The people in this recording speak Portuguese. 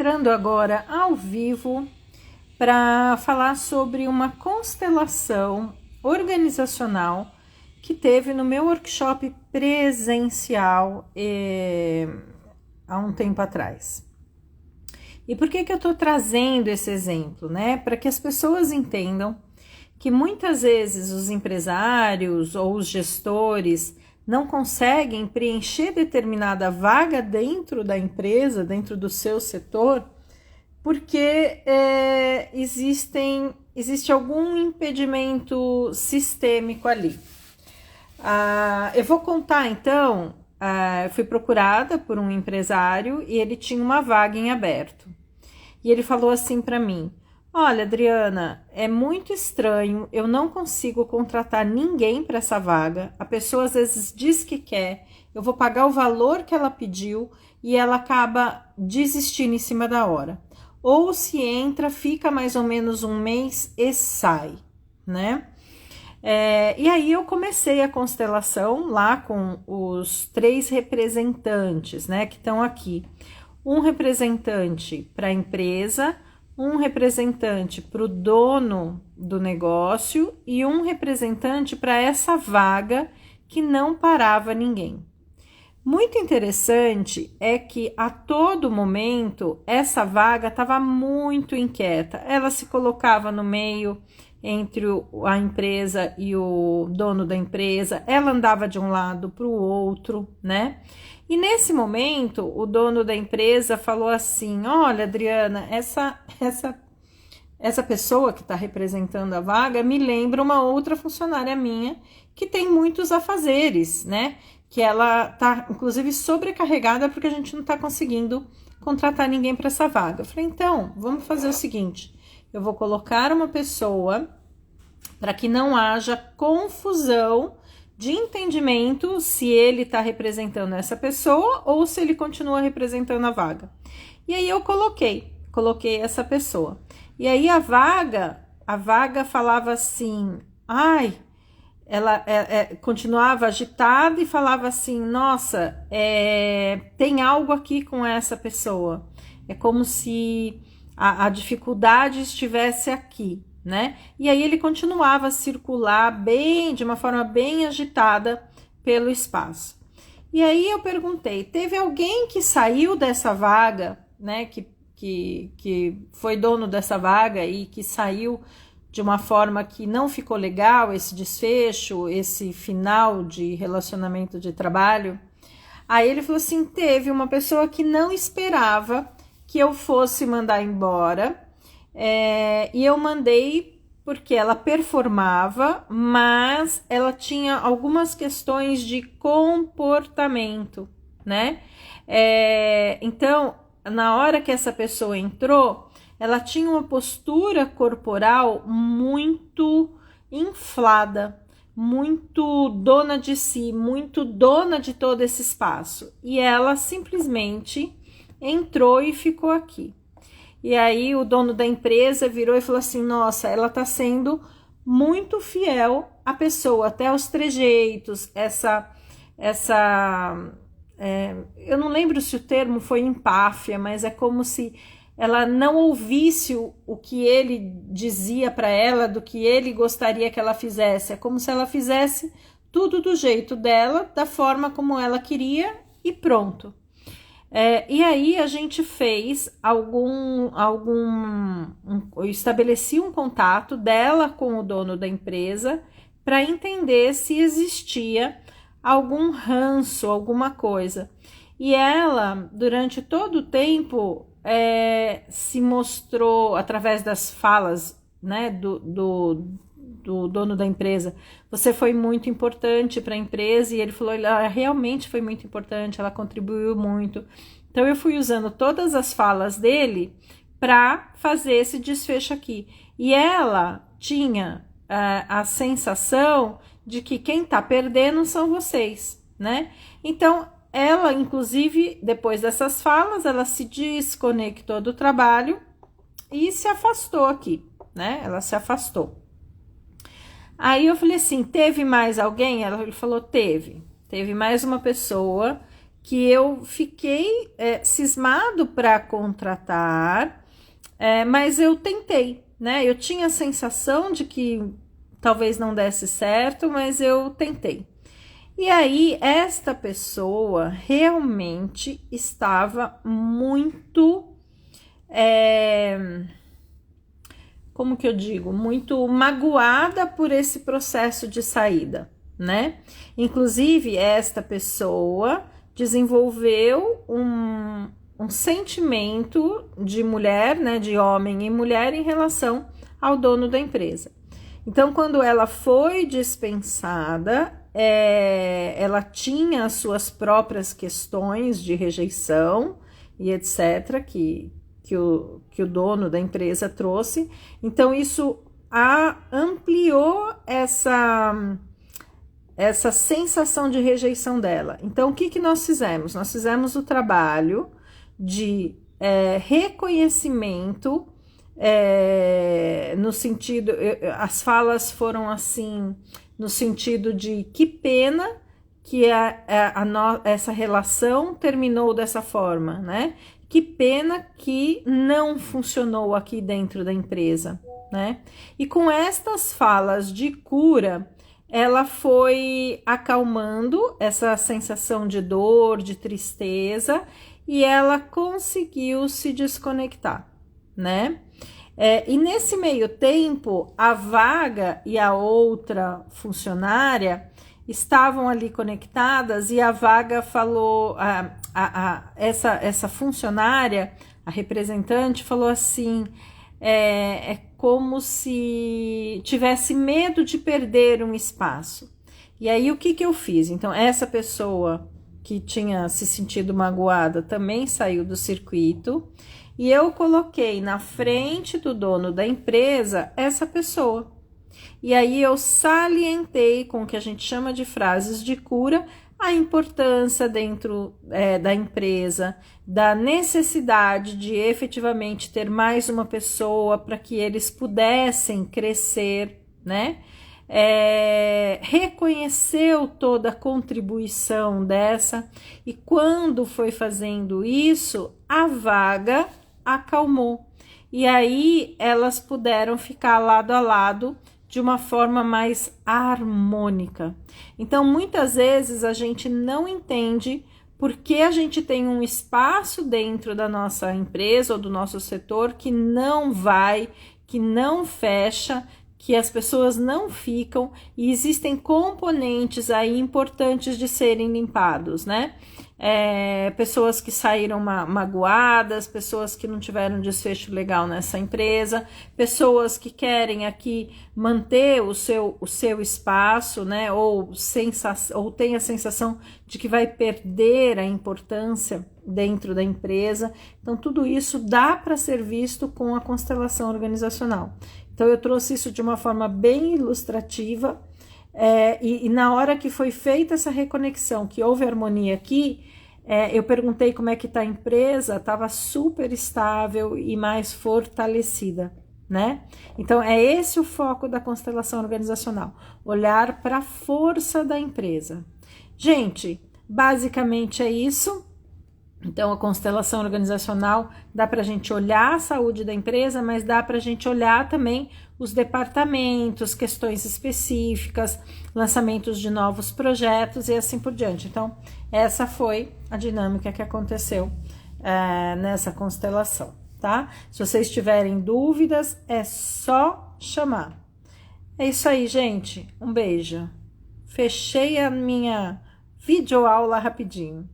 entrando agora ao vivo para falar sobre uma constelação organizacional que teve no meu workshop presencial há um tempo atrás. E por que eu estou trazendo esse exemplo, né? Para que as pessoas entendam que muitas vezes os empresários ou os gestores não conseguem preencher determinada vaga dentro da empresa, dentro do seu setor, porque existe algum impedimento sistêmico ali. Eu vou contar então, eu fui procurada por um empresário e ele tinha uma vaga em aberto. E ele falou assim para mim: olha, Adriana, é muito estranho, eu não consigo contratar ninguém para essa vaga. A pessoa às vezes diz que quer, eu vou pagar o valor que ela pediu e ela acaba desistindo em cima da hora. Ou se entra, fica mais ou menos um mês e sai, né? E aí eu comecei a constelação lá com os 3 representantes, né, que estão aqui. Um representante para a empresa, um representante para o dono do negócio e um representante para essa vaga que não parava ninguém. Muito interessante é que a todo momento essa vaga estava muito inquieta. Ela se colocava no meio entre a empresa e o dono da empresa, ela andava de um lado para o outro, né? E nesse momento o dono da empresa falou assim: olha, Adriana, essa pessoa que está representando a vaga me lembra uma outra funcionária minha que tem muitos afazeres, né? Que ela está, inclusive, sobrecarregada porque a gente não está conseguindo contratar ninguém para essa vaga. Eu falei: então, vamos fazer o seguinte, eu vou colocar uma pessoa para que não haja confusão de entendimento se ele está representando essa pessoa ou se ele continua representando a vaga. E aí eu coloquei essa pessoa. E aí a vaga falava assim, ela continuava agitada e falava assim: nossa, tem algo aqui com essa pessoa. É como se a dificuldade estivesse aqui, né? E aí ele continuava a circular de uma forma bem agitada pelo espaço. E aí eu perguntei: teve alguém que saiu dessa vaga, né? Que foi dono dessa vaga e que saiu de uma forma que não ficou legal, esse desfecho, esse final de relacionamento de trabalho? Aí ele falou assim: teve uma pessoa que não esperava que eu fosse mandar embora, e eu mandei porque ela performava, mas ela tinha algumas questões de comportamento, né? Então, na hora que essa pessoa entrou, ela tinha uma postura corporal muito inflada, muito dona de si, muito dona de todo esse espaço. E ela simplesmente entrou e ficou aqui. E aí o dono da empresa virou e falou assim: nossa, ela está sendo muito fiel à pessoa, até os trejeitos, eu não lembro se o termo foi empáfia, mas é como se ela não ouvisse o que ele dizia para ela, do que ele gostaria que ela fizesse. É como se ela fizesse tudo do jeito dela, da forma como ela queria e pronto. E aí a gente fez eu estabeleci um contato dela com o dono da empresa para entender se existia algum ranço, alguma coisa. E ela, durante todo o tempo, se mostrou, através das falas, né, do dono da empresa: você foi muito importante para a empresa. E ele falou: ela realmente foi muito importante, ela contribuiu muito. Então eu fui usando todas as falas dele para fazer esse desfecho aqui. E ela tinha a sensação de que quem está perdendo são vocês, né? Então ela, inclusive, depois dessas falas, ela se desconectou do trabalho e se afastou aqui, né? Ela se afastou. Aí eu falei assim: teve mais alguém? Ele falou: teve mais uma pessoa que eu fiquei cismado para contratar, mas eu tentei, né? Eu tinha a sensação de que talvez não desse certo, mas eu tentei. E aí, esta pessoa realmente estava muito, como que eu digo, muito magoada por esse processo de saída, né? Inclusive, esta pessoa desenvolveu um sentimento de mulher, né, de homem e mulher em relação ao dono da empresa. Então, quando ela foi dispensada, ela tinha as suas próprias questões de rejeição e etc., que o dono da empresa trouxe. Então, isso ampliou essa sensação de rejeição dela. Então, o que nós fizemos? Nós fizemos o trabalho de reconhecimento, no sentido, as falas foram assim, no sentido de que pena que essa relação terminou dessa forma, né? Que pena que não funcionou aqui dentro da empresa, né? E com estas falas de cura, ela foi acalmando essa sensação de dor, de tristeza, e ela conseguiu se desconectar, né? E nesse meio tempo, a vaga e a outra funcionária estavam ali conectadas e a vaga falou, essa funcionária, a representante, falou assim, é como se tivesse medo de perder um espaço. E aí o que eu fiz? Então, essa pessoa que tinha se sentido magoada também saiu do circuito, e eu coloquei na frente do dono da empresa essa pessoa. E aí eu salientei com o que a gente chama de frases de cura, a importância dentro da empresa, da necessidade de efetivamente ter mais uma pessoa para que eles pudessem crescer, né? Reconheceu toda a contribuição dessa, e quando foi fazendo isso, a vaga acalmou. E aí elas puderam ficar lado a lado de uma forma mais harmônica. Então, muitas vezes a gente não entende por que a gente tem um espaço dentro da nossa empresa ou do nosso setor que não vai, que não fecha, que as pessoas não ficam, e existem componentes aí importantes de serem limpados, né? Pessoas que saíram magoadas, pessoas que não tiveram desfecho legal nessa empresa, pessoas que querem aqui manter o seu espaço, né? Ou tem a sensação de que vai perder a importância dentro da empresa. Então, tudo isso dá para ser visto com a constelação organizacional. Então, eu trouxe isso de uma forma bem ilustrativa, e na hora que foi feita essa reconexão, que houve harmonia aqui, eu perguntei como é que está a empresa, estava super estável e mais fortalecida, né? Então, é esse o foco da constelação organizacional, olhar para a força da empresa. Gente, basicamente é isso. Então, a constelação organizacional dá para a gente olhar a saúde da empresa, mas dá para a gente olhar também os departamentos, questões específicas, lançamentos de novos projetos e assim por diante. Então, essa foi a dinâmica que aconteceu nessa constelação, tá? Se vocês tiverem dúvidas, é só chamar. É isso aí, gente. Um beijo. Fechei a minha videoaula rapidinho.